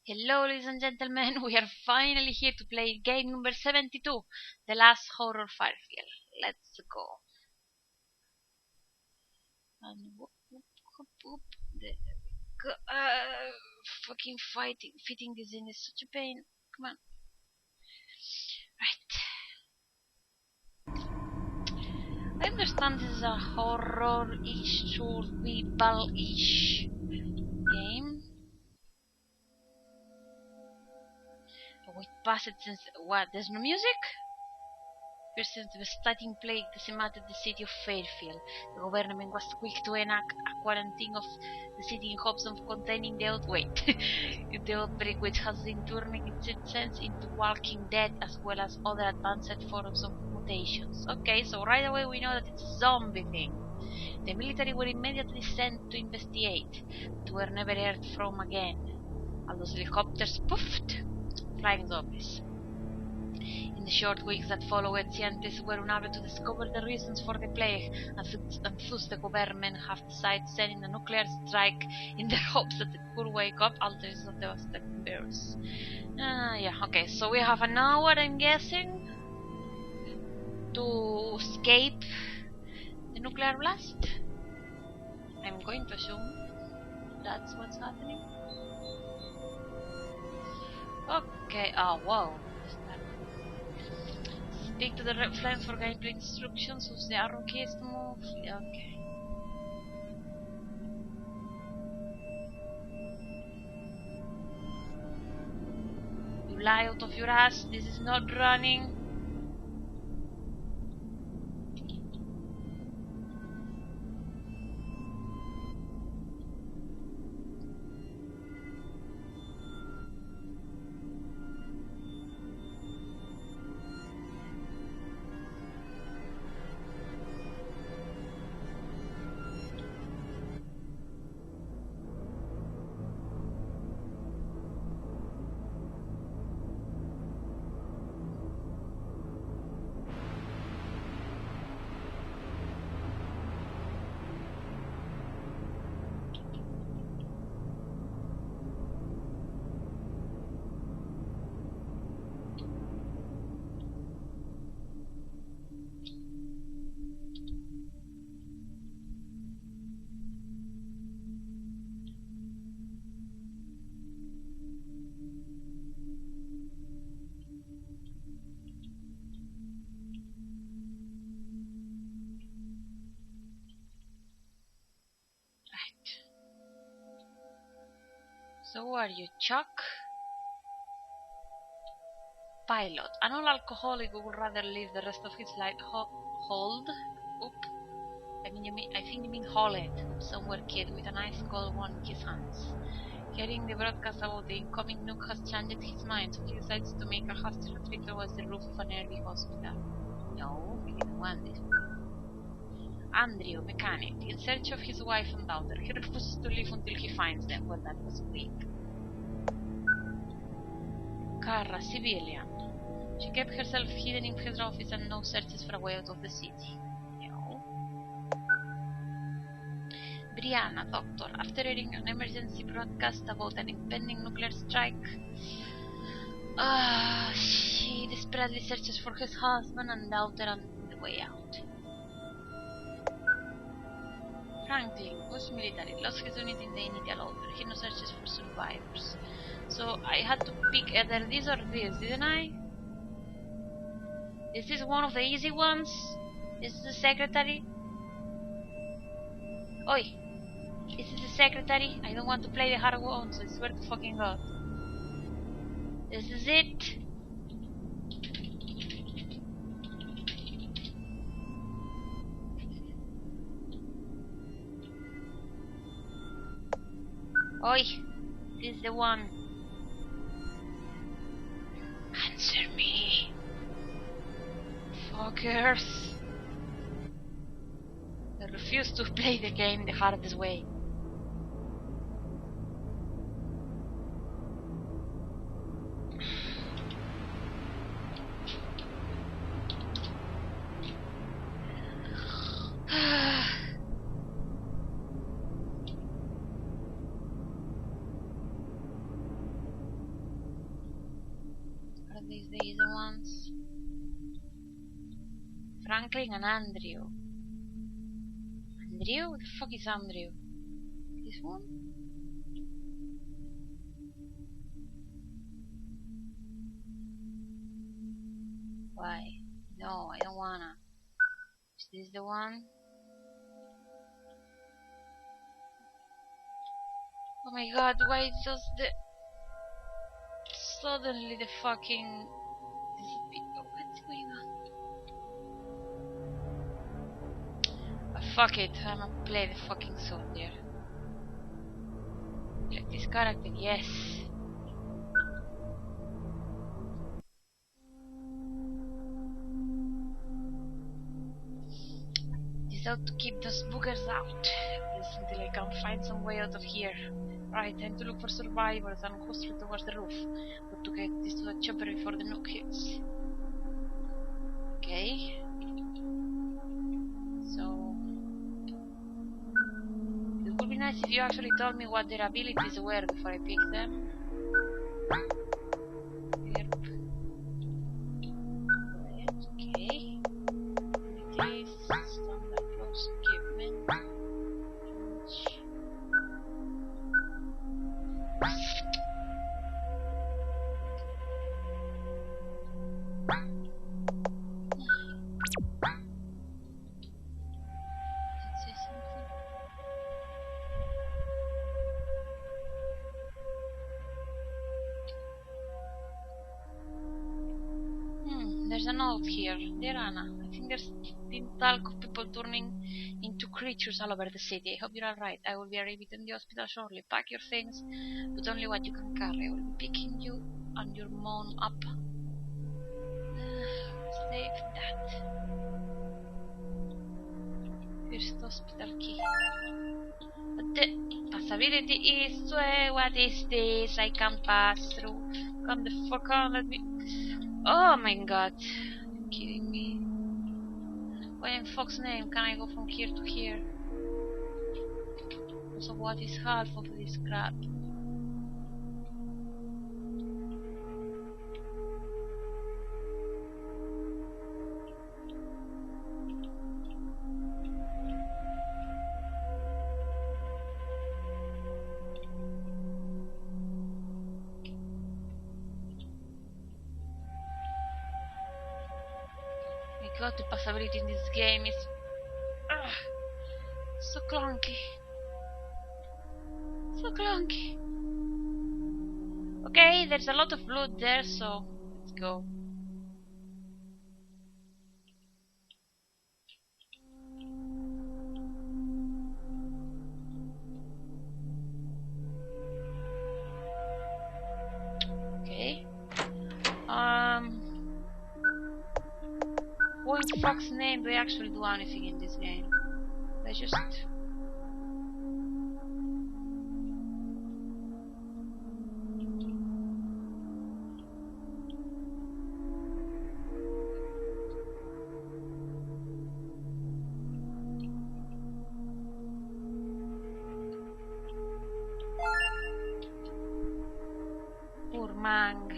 Hello, ladies and gentlemen. We are finally here to play game number 72, The Last Hour of Fairfield. Let's go. And whoop, whoop, whoop, whoop. There we go. Fucking fitting this in is such a pain. Come on. Right. I understand this is a horror-ish, survival-ish game. We passed it since... What? There's no music? Since the devastating plague decimated the city of Fairfield, the government was quick to enact a quarantine of the city in hopes of containing the outbreak, which has been turning its citizens into walking dead as well as other advanced forms of mutations. Okay, so right away we know that it's a zombie thing. The military were immediately sent to investigate, but were never heard from again. All those helicopters poofed, flying zombies. In the short weeks that followed, scientists were unable to discover the reasons for the plague, and thus the government have decided sending a nuclear strike in the hopes that it could wake up all the of devastating birds. Yeah, okay, so we have an hour, I'm guessing, to escape the nuclear blast. I'm going to assume that's what's happening. Okay, oh wow. Speak to the red flames for gameplay instructions. Use the arrow keys to move. Okay. You lie out of your ass. This is not running. So who are you, Chuck? Pilot. An old alcoholic who would rather live the rest of his life hold. Oop. I think you mean hold it. Somewhere kid with an ice cold one in his hands. Hearing the broadcast about the incoming nuke has changed his mind, so he decides to make a hasty retreat towards the roof of an early hospital. No, he didn't want this. Andrew, mechanic, in search of his wife and daughter. He refuses to leave until he finds them. Well, that was weak. Kara, civilian. She kept herself hidden in his office and now searches for a way out of the city. No. Brianna, doctor. After hearing an emergency broadcast about an impending nuclear strike, she desperately searches for his husband and daughter on the way out. Franklin, who's military, lost his unit in the initial order. He now searches for survivors. So I had to pick either this or this, didn't I? Is this one of the easy ones? Is this the secretary? Oi! Is this the secretary? I don't want to play the hard one, so I swear to fucking God. This is it. Oi! This is the one. Answer me. Fuckers. I refuse to play the game the hardest way. these the ones. Franklin and Andrew. Andrew? What the fuck is Andrew? This one? Why? No, I don't wanna. Is this the one? Oh my god, why does the... Suddenly the fucking... What's going on? Fuck it, I'm gonna play the fucking soldier. Like this character, yes. Just out to keep those boogers out. Just until I can find some way out of here. Right, time to look for survivors and go straight towards the roof. Got to get this to the chopper before the nuke hits. Okay. So... it would be nice if you actually told me what their abilities were before I pick them. Yep. Right, okay. Abilities, standard close equipment. There's a note here. Dear Anna, I think there's been talk of people turning into creatures all over the city. I hope you're alright. I will be arriving in the hospital shortly. Pack your things, but only what you can carry. I will be picking you and your mom up. Save that. First hospital key. But the possibility is, what is this? I can't pass through. Come the fuck on, let me... Oh my god. You're kidding me. Why in fuck's name can I go from here to here? So what is half of this crap? God, the possibility in this game is so clunky. So clunky. Okay, there's a lot of blood there, so let's go. Okay. What in fuck's name do I actually do anything in this game? I just... Poor Mang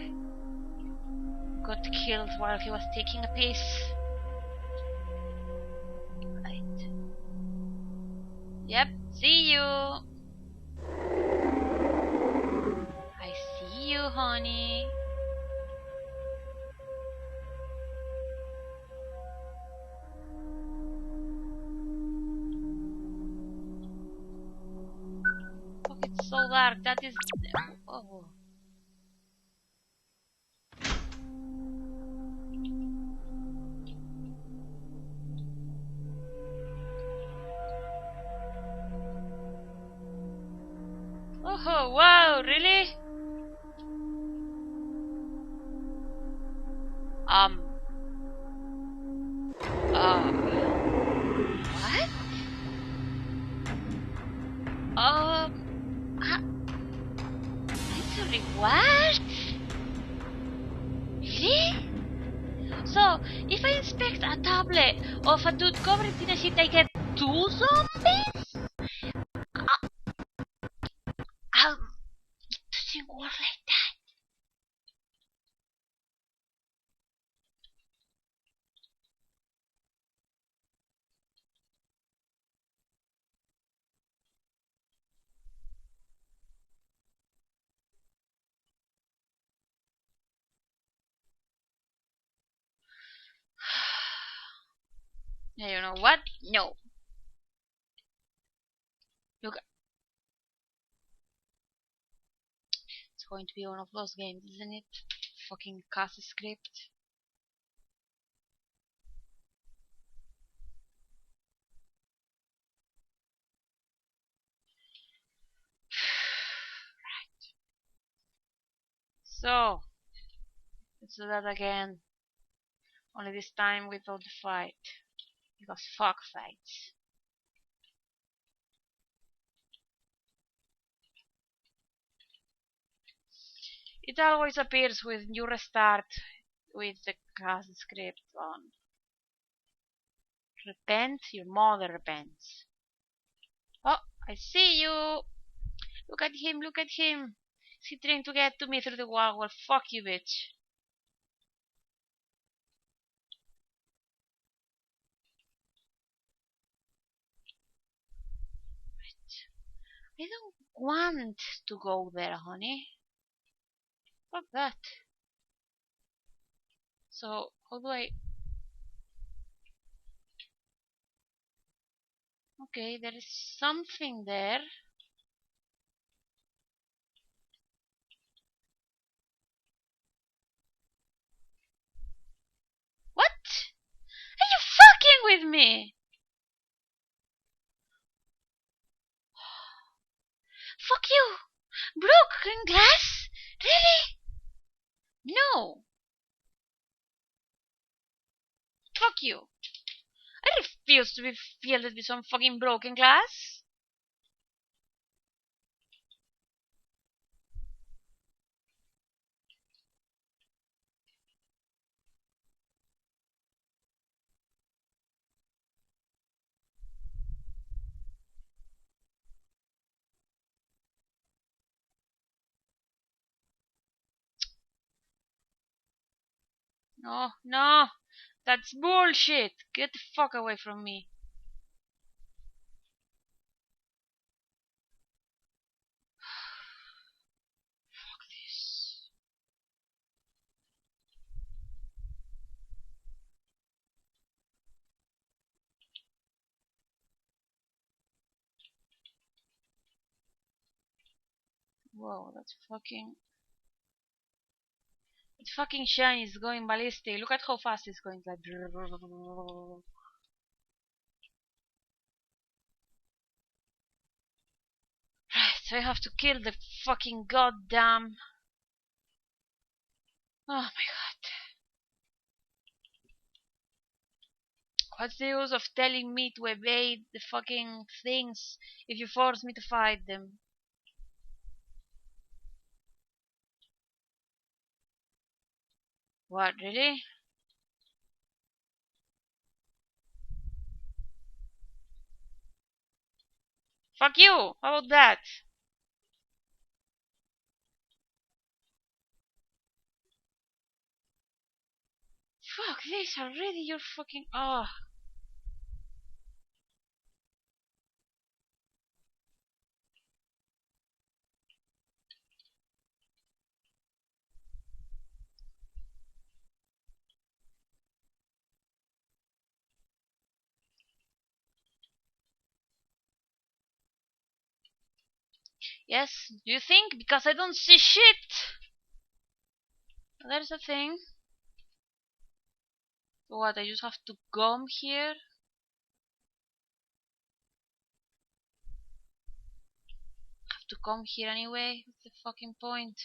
got killed while he was taking a piss. Yep, see you. I see you, honey. Oh, it's so dark. That is... Oh. Oh, wow, really? What? I'm sorry, what? Really? So, if I inspect a tablet of a dude covered in a sheet, I get 2 zombies? It doesn't work like that. Yeah, you know what? No. Look, it's going to be one of those games, isn't it? Fucking cast script. So, let's do that again. Only this time without the fight. Because fuck fights. It always appears when you restart with the cast script on. Repent, your mother repents. Oh, I see you! Look at him, look at him! Is he trying to get to me through the wall? Well, fuck you, bitch. I don't want to go there, honey. Fuck that. So, how do I... Okay, there is something there. What? Are you fucking with me? Fuck you! Broken glass? Really? No! Fuck you! I refuse to be filled with some fucking broken glass. No, no! That's bullshit! Get the fuck away from me. Fuck this. Whoa, that's fucking... That fucking shine is going ballistic. Look at how fast it's going, like... Right, so I have to kill the fucking goddamn... Oh my god. What's the use of telling me to evade the fucking things if you force me to fight them? What, really? Fuck you! How about that? Fuck this already, you're fucking... Oh. Yes, do you think? Because I don't see shit! There's a thing. What, I just have to come here? Have to come here anyway? What's the fucking point?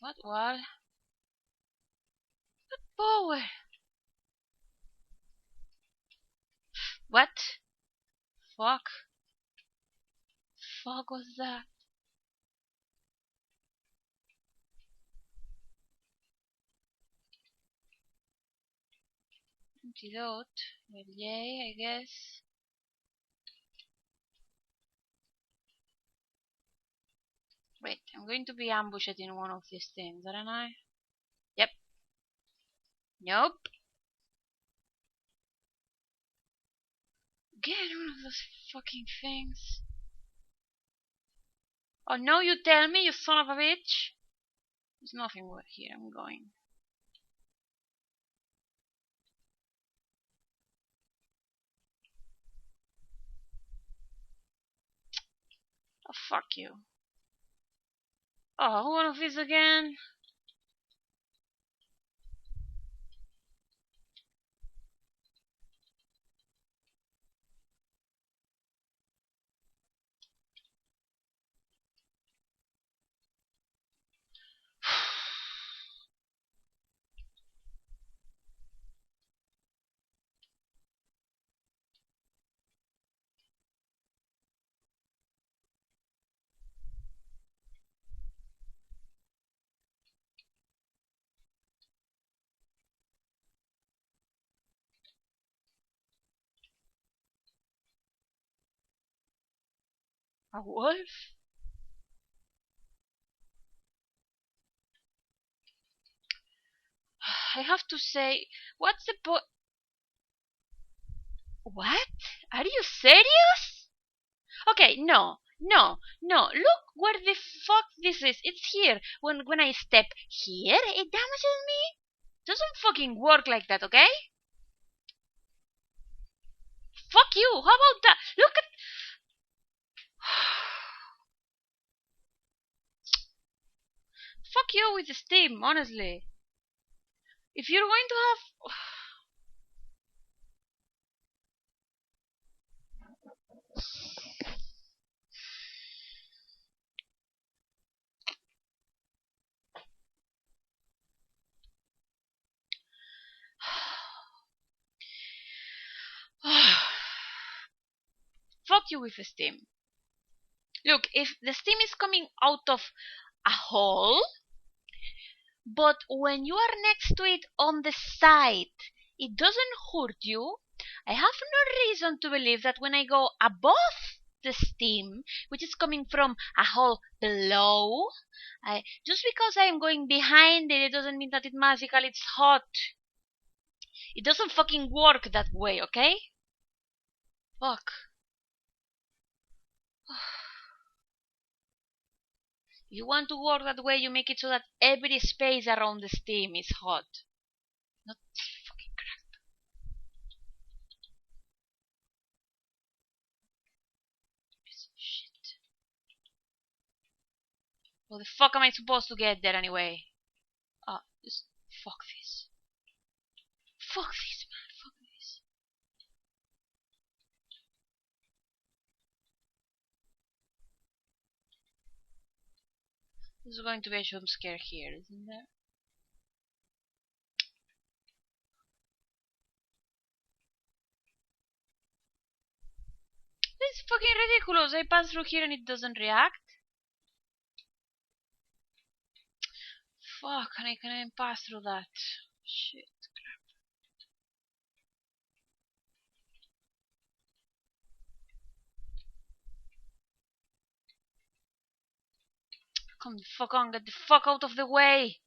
What? What? Power! What? Fuck? Fuck was that? Antidote. Well, yay, I guess. Wait, I'm going to be ambushed in one of these things, aren't I? Yep. Nope. Again, one of those fucking things. Oh no, you tell me, you son of a bitch! There's nothing here. I'm going. Oh, fuck you. Oh, one of these again? A wolf? I have to say, what's the What? Are you serious? Okay, no, no, no. Look where the fuck this is. It's here. When I step here, it damages me. Doesn't fucking work like that, okay? Fuck you. How about that? Look at. Fuck you with the Steam, honestly. If you're going to have. Fuck you with the Steam. Look, if the Steam is coming out of a hole, but when you are next to it on the side, it doesn't hurt you. I have no reason to believe that when I go above the steam, which is coming from a hole below, just because I am going behind it, it doesn't mean that it magically it's hot. It doesn't fucking work that way, okay? Fuck. If you want to work that way, you make it so that every space around the steam is hot. Not fucking crap. Piece of shit. How the fuck am I supposed to get there anyway? Just fuck this. Fuck this, man. Fuck this. There's going to be a jump scare here, isn't there? This is fucking ridiculous. I pass through here and it doesn't react. Fuck, and I can't even pass through that. Shit, crap. Come the fuck on, get the fuck out of the way.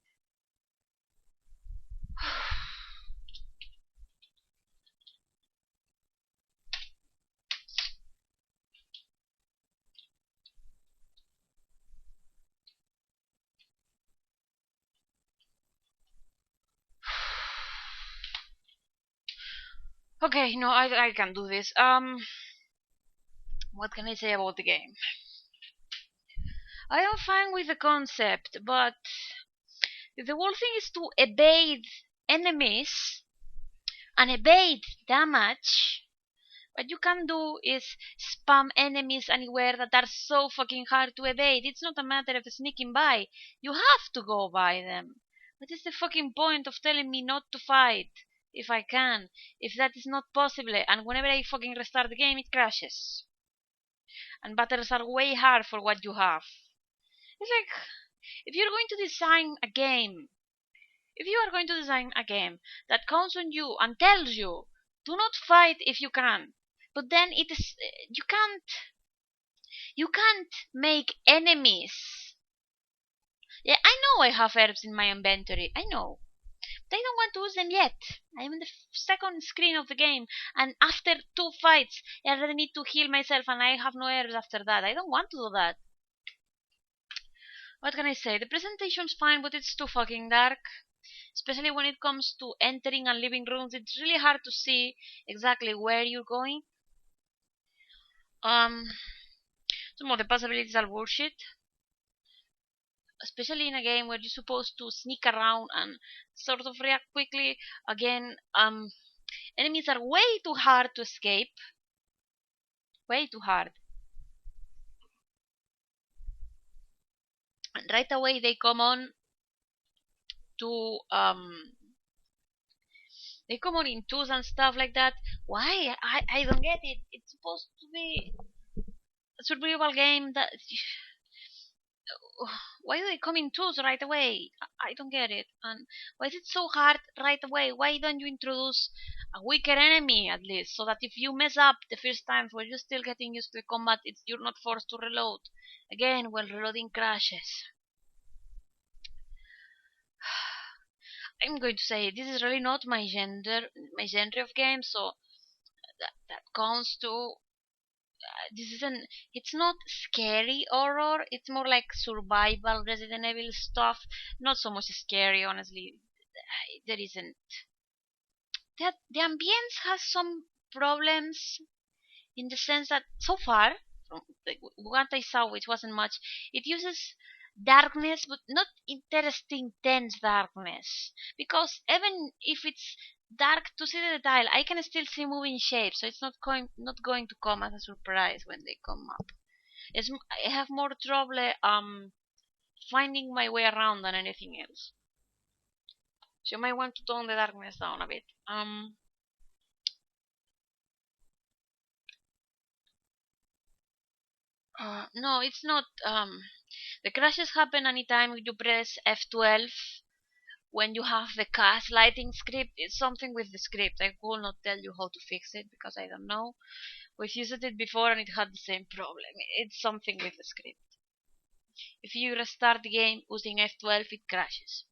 Okay, no, I can't do this. What can I say about the game? I am fine with the concept, but if the whole thing is to evade enemies and evade damage, what you can do is spam enemies anywhere that are so fucking hard to evade. It's not a matter of sneaking by. You have to go by them. What is the fucking point of telling me not to fight if I can? If that is not possible, and whenever I fucking restart the game, it crashes. And battles are way hard for what you have. It's like, if you're going to design a game, if you are going to design a game that counts on you and tells you, do not fight if you can, but then it is you can't make enemies. Yeah, I know I have herbs in my inventory. I know. But I don't want to use them yet. I am in the second screen of the game, and after 2 fights, I already need to heal myself, and I have no herbs after that. I don't want to do that. what can I say? The presentation's fine, but it's too fucking dark. Especially when it comes to entering and living rooms, it's really hard to see exactly where you're going. Some of the possibilities are bullshit. Especially in a game where you're supposed to sneak around and sort of react quickly. Again, enemies are way too hard to escape. Way too hard. And right away they come on to they come on in twos and stuff like that. Why? I don't get it. It's supposed to be a survival game that why do they come in twos right away? I don't get it. And why is it so hard right away? Why don't you introduce a weaker enemy at least, so that if you mess up the first times where you're still getting used to the combat, you're not forced to reload again when reloading crashes. I'm going to say this is really not my genre of game, so that counts to this isn't it's not scary horror, it's more like survival Resident Evil stuff, not so much scary honestly. There isn't that the ambience has some problems in the sense that so far from what I saw, which wasn't much, it uses darkness but not interesting dense darkness, because even if it's dark to see the detail I can still see moving shapes, so it's not going to come as a surprise when they come up. I have more trouble finding my way around than anything else, so you might want to tone the darkness down a bit. No, it's not. The crashes happen anytime you press F12 when you have the cast lighting script. It's something with the script. I will not tell you how to fix it because I don't know. We've used it before and it had the same problem. It's something with the script. If you restart the game using F12, it crashes.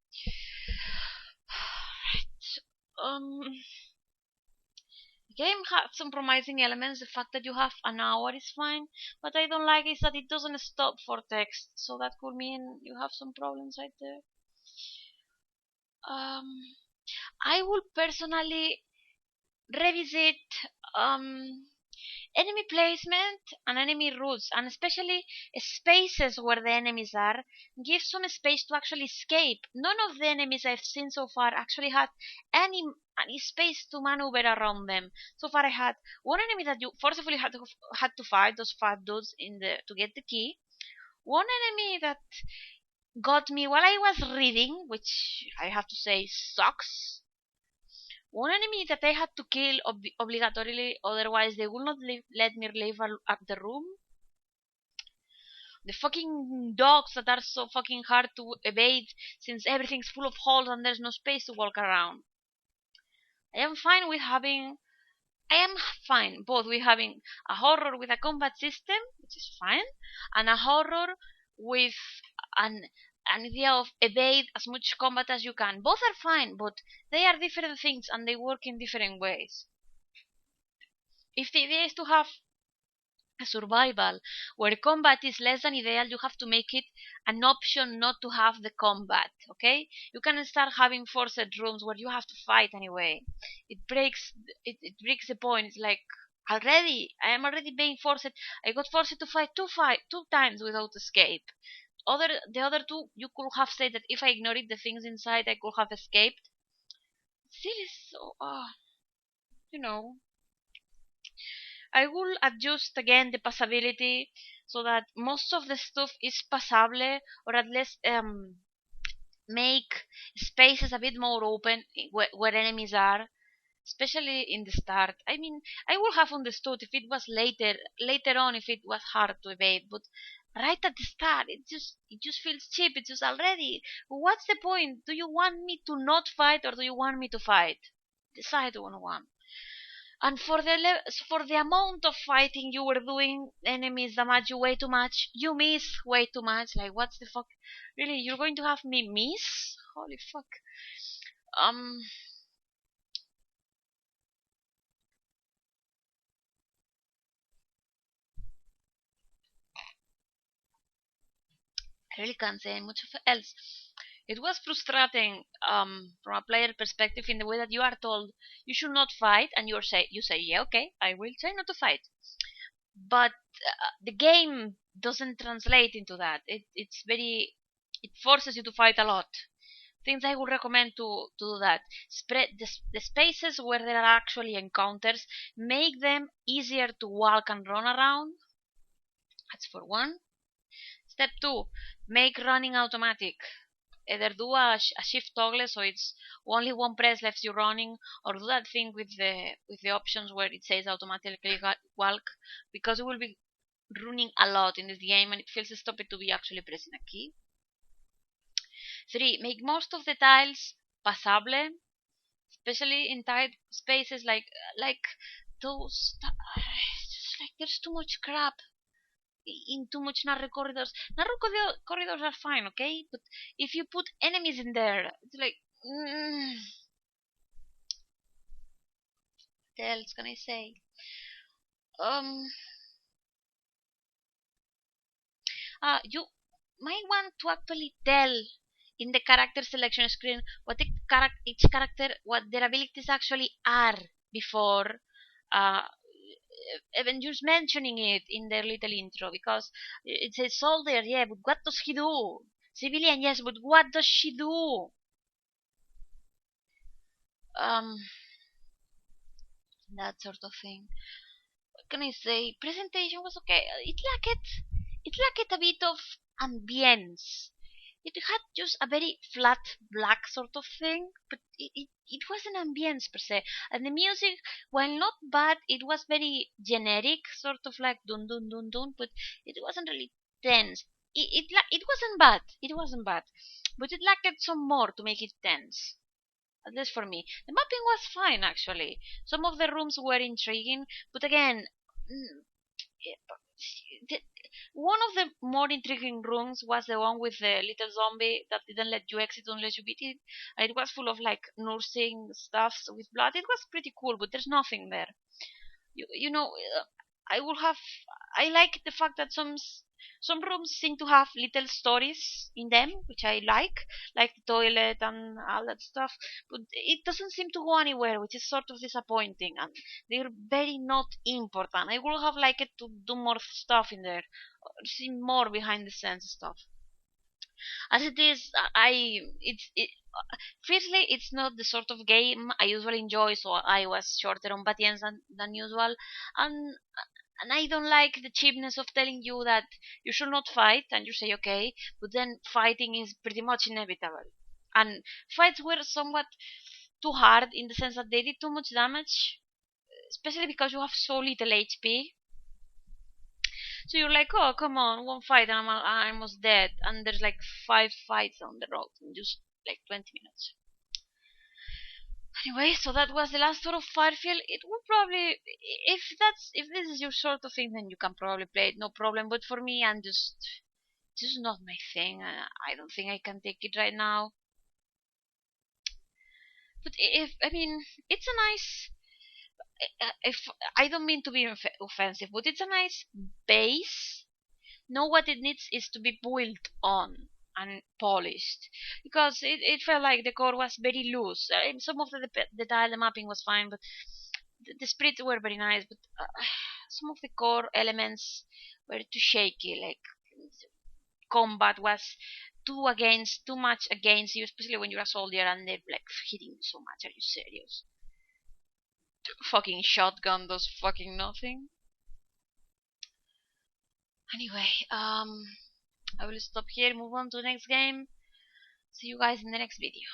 Right. The game has some promising elements. The fact that you have an hour is fine. What I don't like is that it doesn't stop for text. So that could mean you have some problems right there. Um, I would personally revisit um, enemy placement and enemy routes, and especially spaces where the enemies are. Give some space to actually escape. None of the enemies I've seen so far actually had any space to maneuver around them. So far, I had one enemy that you forcefully had to fight, those five dudes in the to get the key. One enemy that got me while I was reading, which I have to say sucks. One enemy that I had to kill obligatorily, otherwise they will not let me leave the room. The fucking dogs that are so fucking hard to evade since everything's full of holes and there's no space to walk around. I am fine with having I am fine both with having a horror with a combat system, which is fine, and a horror with an an idea of evade as much combat as you can. Both are fine, but they are different things and they work in different ways. If the idea is to have a survival where combat is less than ideal, you have to make it an option not to have the combat. Okay, you can start having forced rooms where you have to fight anyway. It breaks the point. It's like I am already being forced. I got forced to fight two times without escape. The other two, you could have said that if I ignored the things inside I could have escaped. Still is so you know I will adjust again the passability so that most of the stuff is passable, or at least make spaces a bit more open where enemies are, especially in the start. I mean, I would have understood if it was later on if it was hard to evade, but right at the start it just feels cheap. It's just already. What's the point? Do you want me to not fight or do you want me to fight? Decide on one. And for the amount of fighting you were doing, enemies damage you way too much. You miss way too much. Like what's the fuck? Really, you're going to have me miss? Holy fuck. Um, really can't say much of else. It was frustrating from a player perspective in the way that you are told you should not fight, and you say yeah, okay, I will try not to fight, but the game doesn't translate into that. It forces you to fight a lot. Things I would recommend to do that. Spread the spaces where there are actually encounters, make them easier to walk and run around. That's for one. Step two, make running automatic. Either do a shift toggle so it's only one press left you running, or do that thing with the options where it says automatically walk, because you will be running a lot in this game and it feels stupid to be actually pressing a key. 3. Make most of the tiles passable, especially in tight spaces like those. Just like there's too much crap in too much narrow corridors. Corridors are fine, okay, but if you put enemies in there, it's like. What else can I say? Um, you might want to actually tell in the character selection screen each character, what their abilities actually are before uh, even just mentioning it in their little intro, because it says soldier, yeah, but what does he do? Civilian, yes, but what does she do? Um, that sort of thing. What can I say? Presentation was okay. It lacked a bit of ambience. It had just a very flat black sort of thing, but it was an ambience per se. And the music, while not bad, it was very generic, sort of like dun dun dun dun, but it wasn't really tense. It wasn't bad. It wasn't bad, but it lacked some more to make it tense. At least for me, the mapping was fine actually. Some of the rooms were intriguing, but again, mm, the, one of the more intriguing rooms was the one with the little zombie that didn't let you exit unless you beat it. And it was full of like nursing stuffs with blood. It was pretty cool, but there's nothing there. You know, I will have. I like the fact that some rooms seem to have little stories in them, which I like the toilet and all that stuff. But it doesn't seem to go anywhere, which is sort of disappointing. And they're very not important. I would have liked to do more stuff in there, see more behind the scenes stuff. As it is, firstly, it's not the sort of game I usually enjoy, so I was shorter on patience than usual, and and I don't like the cheapness of telling you that you should not fight, and you say okay, but then fighting is pretty much inevitable. And fights were somewhat too hard in the sense that they did too much damage, especially because you have so little HP. So you're like, oh, come on, one fight and I'm almost dead. And there's like 5 fights on the road in just like 20 minutes. Anyway, so that was the last tour of Fairfield. It would probably, if this is your sort of thing, then you can probably play it, no problem. But for me, I'm just not my thing. I don't think I can take it right now. But if I mean, it's a nice. If I don't mean to be offensive, but it's a nice base. No, what it needs is to be built on and polished, because it felt like the core was very loose. Some of the tile, the mapping was fine, but the splits were very nice, but some of the core elements were too shaky. Like combat was too much against you, especially when you're a soldier and they're like hitting you so much. Are you serious? Fucking shotgun does fucking nothing. Anyway, I will stop here, move on to the next game. See you guys in the next video.